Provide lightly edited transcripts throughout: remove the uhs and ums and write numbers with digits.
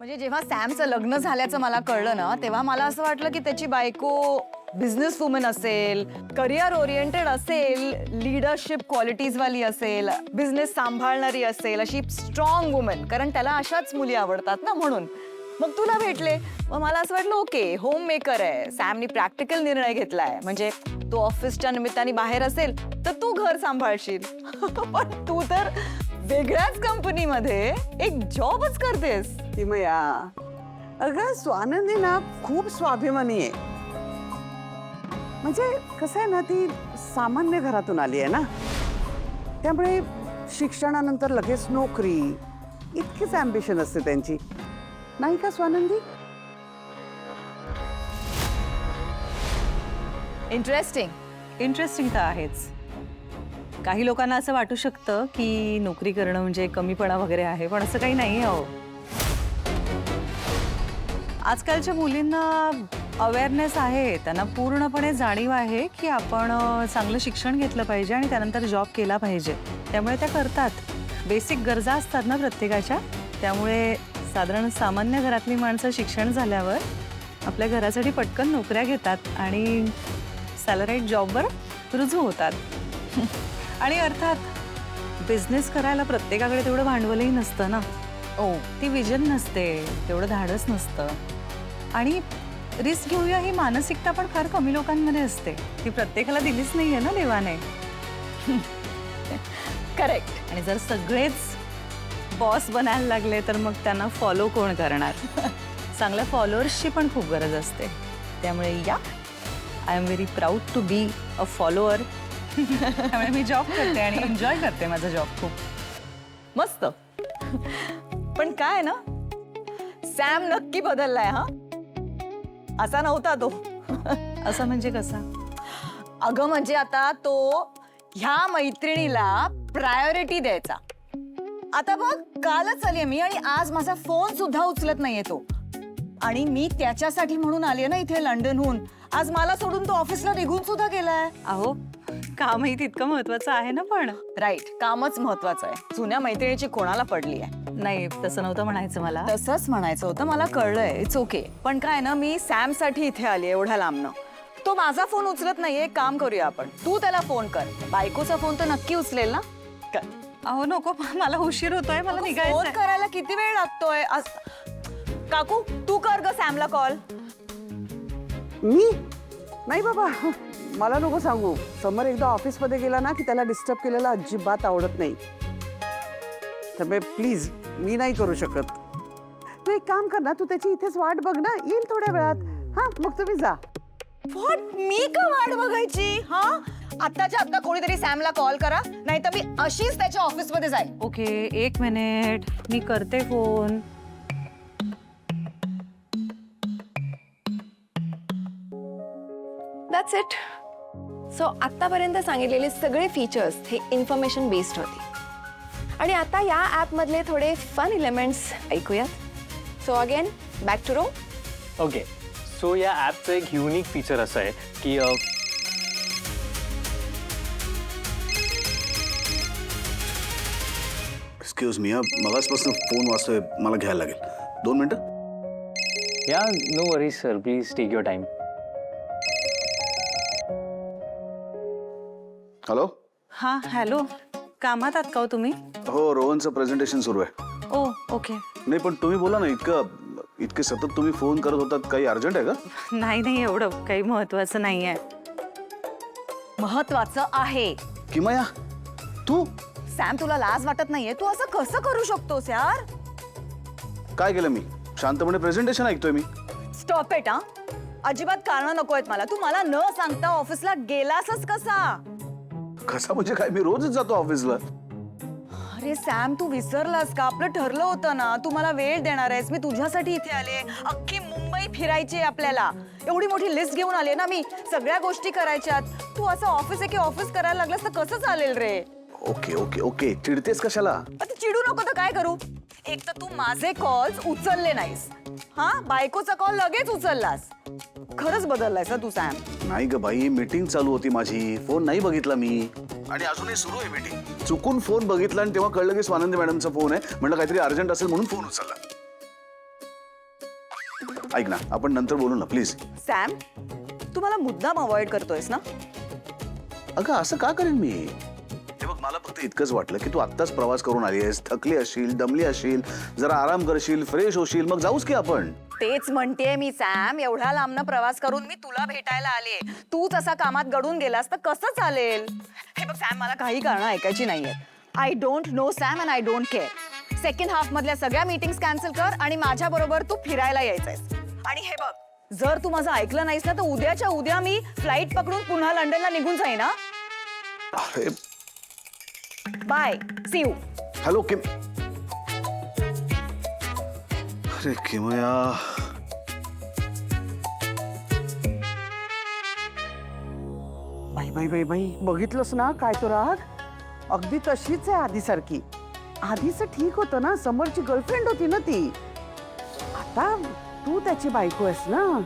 म्हणजे जेव्हा सॅमचं लग्न झाल्याचं मला कळलं ना, तेव्हा मला असं वाटलं की त्याची बायको बिझनेस वुमन असेल, करिअर ओरिएंटेड असेल, लीडरशिप क्वालिटीज वाली असेल, बिझनेस सांभाळणारी असेल, अशी स्ट्रॉंग वुमन. कारण त्याला अशाच मुली आवडतात ना, म्हणून मग तुला भेटले. मग मला असं वाटलं ओके, होम मेकर आहे, सॅमनी प्रॅक्टिकल निर्णय घेतलाय. म्हणजे तो ऑफिसच्या निमित्ताने बाहेर असेल तर तू घर सांभाळशील. पण तू तर वेगळ्याच कंपनीमध्ये एक जॉबच करतेस. किमया, अगं स्वानंदी ना खूप स्वाभिमानी आहे. म्हणजे कसं आहे ना, ती सामान्य घरातून आली आहे ना, त्यामुळे शिक्षणानंतर लगेच नोकरी इतकीच ॲम्बिशन असते त्यांची, नाही का स्वानंदी? इंटरेस्टिंग तर आहेच. काही लोकांना असं वाटू शकतं की नोकरी करणं म्हणजे कमीपणा वगैरे आहे, पण असं काही नाही आहे. आजकालच्या मुलींना अवेअरनेस आहे, त्यांना पूर्णपणे जाणीव आहे की आपण चांगलं शिक्षण घेतलं पाहिजे आणि त्यानंतर जॉब केला पाहिजे. त्यामुळे त्या करतात. बेसिक गरजा असतात ना प्रत्येकाच्या, त्यामुळे साधारण सामान्य घरातली माणसं शिक्षण झाल्यावर आपल्या घरासाठी पटकन नोकऱ्या घेतात आणि सॅलराईड जॉबवर रुजू होतात. आणि अर्थात बिझनेस करायला प्रत्येकाकडे तेवढं भांडवलही नसतं ना. ती विजन नसते, तेवढं धाडस नसतं. आणि रिस्क घेऊया ही मानसिकता पण फार कमी लोकांमध्ये असते. ती प्रत्येकाला दिलीच नाहीये ना देवाने. करेक्ट. आणि जर सगळेच बॉस बनायला लागले तर मग त्यांना फॉलो कोण करणार? चांगल्या फॉलोअर्सची पण खूप गरज असते. त्यामुळे या, I am very proud to be a follower. त्यामुळे मी जॉब करते आणि एन्जॉय करते माझा जॉब खूप. मस्त. पण काय ना, सॅम नक्की बदललाय. हा, असा नव्हता तो. असं म्हणजे कसा? अगं म्हणजे आता तो ह्या मैत्रिणीला प्रायोरिटी द्यायचा. आता बघ, कालच आलीये मी आणि आज माझा फोन सुद्धा उचलत नाहीये तो. आणि मी त्याच्यासाठी म्हणून आलीये ना इथे लंडनहून. आज मला सोडून तो ऑफिसला निघून सुद्धा गेलाय. अहो, कामही तितकं महत्वाचं आहे ना. पण राईट, कामच महत्वाचं आहे. जुन्या मैत्रिणीची कोणाला पडली आहे? नाही, तसं नव्हतं म्हणायचं मला. तसंच म्हणायचं होतं, मला कळलंय. It's okay. पण काय ना, मी सॅम साठी इथे आली एवढ्या लांबनं. तो माझा फोन उचलत नाहीये. एक काम करूया आपण, तू त्याला फोन कर. बायकोचा फोन तर नक्की उचलेल ना? कर. अहो नको, मला उशीर होतोय, मला फोन निघायचंय. करायला किती वेळ लागतोय? काकू, तू कर ग सॅमला कॉल. मी नाही बाबा, मला नको सांगू. समर एकदा ऑफिसमध्ये गेला ना की त्याला डिस्टर्ब केलेला अजिबात आवडत नाही. त्यामुळे प्लीज, मी नाही करू शकत. तू एक काम कर ना, तू त्याची इथेच वाट बघ ना, येईल थोड्या वेळात. हा, मग तुम्ही जा. व्हॉट? मी का वाट बघायची? हा, आत्ताच्या आत्ता कोणीतरी सॅमला कॉल करा, नाही तर मी अशीच त्याच्या ऑफिसमध्ये जाईल. ओके, एक मिनिट, मी करते फोन. That's it. सो आत्तापर्यंत सांगितलेले सगळे फीचर्स हे इन्फॉर्मेशन बेस्ड होते. आणि आता या ॲपमधले थोडे फन एलिमेंट्स ऐकूयात. So again back to row. Okay, so या ॲपचं एक युनिक फीचर असं आहे की एक्सक्यूज मी, मगाचपासून फोन वाजतोय, मला घ्यायला लागेल. 2 मिनिटं. या no worries sir, please take your time. Hello. हा, हॅलो. कामात आहात का हो तुम्ही? हो, रोहनचं प्रेझेंटेशन सुरू आहे. ओ ओके. नाही, पण तुम्ही बोला ना. इतके सतत तुम्ही फोन करत होतात, काही अर्जंट आहे का? नाही, एवढं काही महत्वाचं नाही आहे. महत्वाचं आहे. किमया, तू सॅम, तुला लाज वाटत नाहीये? तू असं कसं करू शकतोस यार? काय केलं मी? शांतपणे प्रेझेंटेशन ऐकतोय मी. Stop it. हा, अजिबात कारण नको आहेत मला. तू मला न सांगता ऑफिसला गेलासच कसा? कसा म्हणजे काय? मी रोजच जातो ऑफिसला. अरे सॅम, तू विसरलास का? आपलं ठरलं होतं ना, तू मला वेळ देणार आहेस, मी तुझ्यासाठी इथे आले. अख्खी मुंबई फिरायची आहे आपल्याला. एवढी मोठी लिस्ट घेऊन आले ना मी, सगळ्या गोष्टी करायच्यात. तू असं ऑफिस आहे की ऑफिस करायला लागलास तर कसं चालेल रे? ओके ओके ओके, चिडतेस कशाला? आता चिडू नको तर काय करू? एक तर तू माझे कॉल्स उचलले नाहीस. हा, बायकोचा कॉल लगेच उचललास. खरंच बदललायस तू सॅम. नाही ग बाई, मीटिंग चालू होती माझी, फोन नाही बघितला मी. आणि अजूनही सुरू आहे मीटिंग. चुकून फोन बघितला आणि तेव्हा कळलं की स्वानंदी मॅडमचा फोन आहे. म्हटलं काहीतरी अर्जंट असेल म्हणून फोन उचलला. ऐक ना, आपण नंतर बोलू ना प्लीज. सॅम, तू मला मुद्दाम अवॉइड करतोयस ना? अगं असं का करेन मी? हे बघ, मला फक्त इतकंच वाटलं की तू आत्ताच प्रवास करून आली आहेस, थकली असशील, दमली असशील, जरा आराम करशील, फ्रेश होशील, मग जाऊच की आपण. तेच म्हणतेय मी सॅम, एवढ्या लांबनं प्रवास करून मी तुला भेटायला आले. तूच असा कामात गडून गेलास तर कसं चालेल? हे बघ सॅम, मला काही कारणं ऐकायची नाहीये. I don't know Sam and I don't care. Second half मधल्या सगळ्या मीटिंग्स कॅन्सल कर आणि माझ्या बरोबर तू फिरायला यायचंयस. आणि हे बघ, जर तू माझं ऐकलं नाहीस ना तर उद्याच्या उद्या मी फ्लाईट पकडून पुन्हा लंडनला निघून जाईन ना. अरे bye, see you. Hello Kim. अरे किमया, बाई बाई बाई बाई, बघितलंस ना काय तो राग? अगदी तशीच आहे आधीसारखी. आधीचं ठीक होतं ना, समरची गर्लफ्रेंड होती ना ती. आता तू त्याची बायको आहेस ना.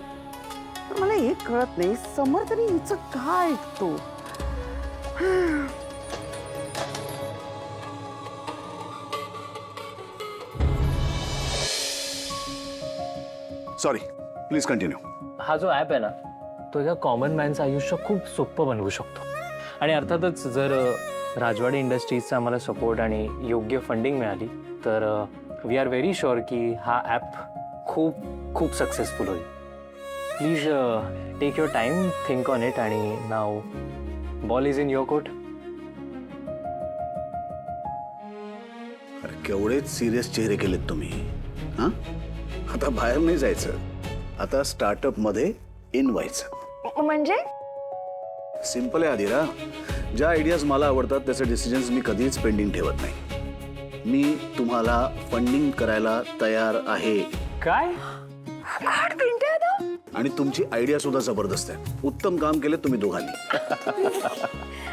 तर मला एक कळत नाही, समर तरी हिचं काय ऐकतो? Sorry, please continue. हा जो ॲप आहे ना, तो एका कॉमन मॅनचं आयुष्य खूप सोपं बनवू शकतो. आणि अर्थातच जर राजवाडी इंडस्ट्रीजचा आम्हाला सपोर्ट आणि योग्य फंडिंग मिळाली तर वी आर व्हेरी शुअर की हा ॲप खूप खूप सक्सेसफुल होईल. Please take your time, think on it, आणि now ball is in your court. अरे केवढेच सिरियस चेहरे केलेत तुम्ही. हां, आता बाहेर नाही जायचं, आता स्टार्टअप मध्ये इन व्हायचं. म्हणजे सिंपल आहे आदिरा. ज्या आयडियाज मला आवडतात त्याचे डिसिजन्स मी कधीच पेंडिंग ठेवत नाही. मी तुम्हाला फंडिंग करायला तयार आहे. काय? आणि तुमची आयडिया सुद्धा जबरदस्त आहे. उत्तम काम केलं तुम्ही दोघांनी.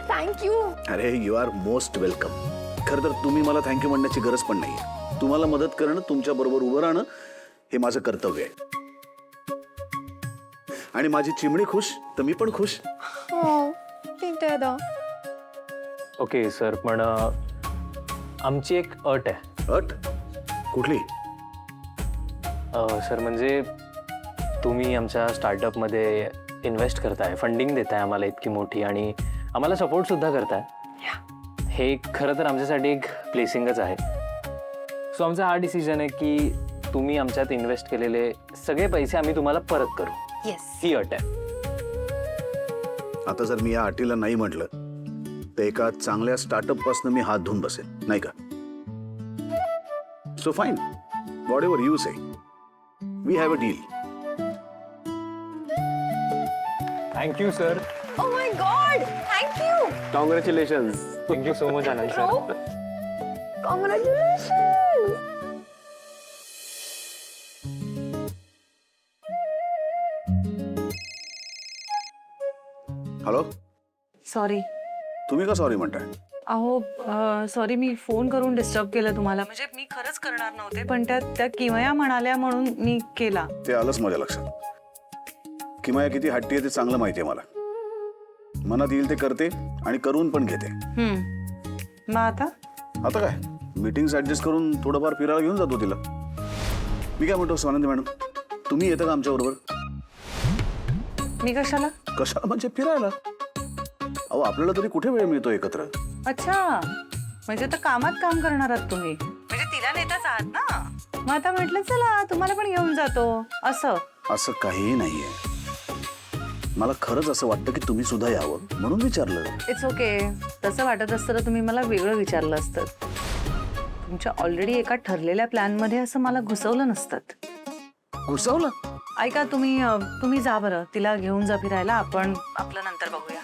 थँक्यू. अरे यू आर मोस्ट वेलकम. खरं तर तुम्ही मला थँक्यू म्हणण्याची गरज पण नाहीये. तुम्हाला मदत करणं, तुमच्या बरोबर उभं राहणं हे माझं कर्तव्य आहे. आणि माझी चिमणी खुश तर मी पण खुश. हो, ठीक आहे दादा. ओके सर, पण आमची एक अट आहे. अट? कुठली? सर म्हणजे तुम्ही आमच्या स्टार्टअपमध्ये इन्व्हेस्ट करताय, फंडिंग देताय आम्हाला इतकी मोठी, आणि आम्हाला सपोर्टसुद्धा करताय. हे खरं तर आमच्यासाठी एक ब्लेसिंगच आहे. सो आमचा हा डिसिजन आहे की तुम्ही आमच्यात इन्व्हेस्ट केलेले सगळे पैसे आम्ही तुम्हाला परत करू. येस. ही अट आहे. आता जर मी या अटीला नाही म्हटलं तर एका चांगल्या स्टार्टअप पासून मी हात धुवून बसेल, नाही का? So fine, whatever you say, we have a deal. Thank you sir. Oh my God, thank you. Congratulations. Thank you so much Anand sir. Congratulation. Hello, sorry. तुम्ही का सॉरी म्हणताय? अहो सॉरी, मी फोन करून डिस्टर्ब केलं तुम्हाला. म्हणजे मी खरंच करणार नव्हते, पण त्या किमया म्हणाल्या म्हणून मी केला. ते आलंच माझ्या लक्षात. किमया किती हट्टी आहे ते चांगलं माहिती आहे मला. मनात येईल ते करते आणि करून पण घेते. मग आता आता काय, मीटिंग्स ऍडजस्ट करून थोडंफार फिरायला घेऊन जातो तिला. मी काय म्हणतो स्वानंदी मॅडम, तुम्ही येता का आमच्या बरोबर? मी कशाला? कशाला म्हणजे फिरायला. अहो आपल्याला तरी कुठे वेळ मिळतो एकत्र. अच्छा, म्हणजे तर कामात काम करणार आहात तुम्ही. म्हणजे तिला नेताच आहात ना. मग आता म्हटलं चला तुम्हाला पण घेऊन जातो. असं असं काहीही नाहीये. मला खरंच असं वाटतं की तुम्ही सुद्धा यावं म्हणून विचारलं. It's okay. तसं वाटत असतं तर तुम्ही मला वेगळं विचारलं असतं. तुमच्या ऑलरेडी एका ठरलेल्या प्लॅनमध्ये असं मला घुसवलं नसतं. घुसवलं? ऐका, तुम्ही जा बरं, तिला घेऊन जा फिरायला. आपण आपलं नंतर बघूया.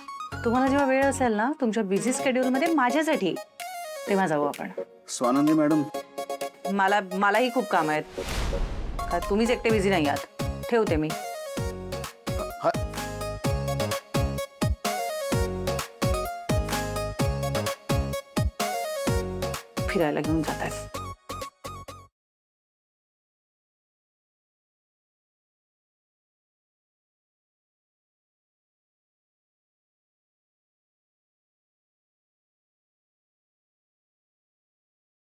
तुम्हाला जेव्हा वेळ असेल ना तुमच्या बिझी स्केड्यूलमध्ये माझ्यासाठी, तेव्हा जाऊ आपण. स्वानंदी मॅडम, मलाही खूप काम आहेत. का तुम्हीच एकटे बिझी नाही आहात. ठेवते मी. हा- फिरायला घेऊन जात आहेत.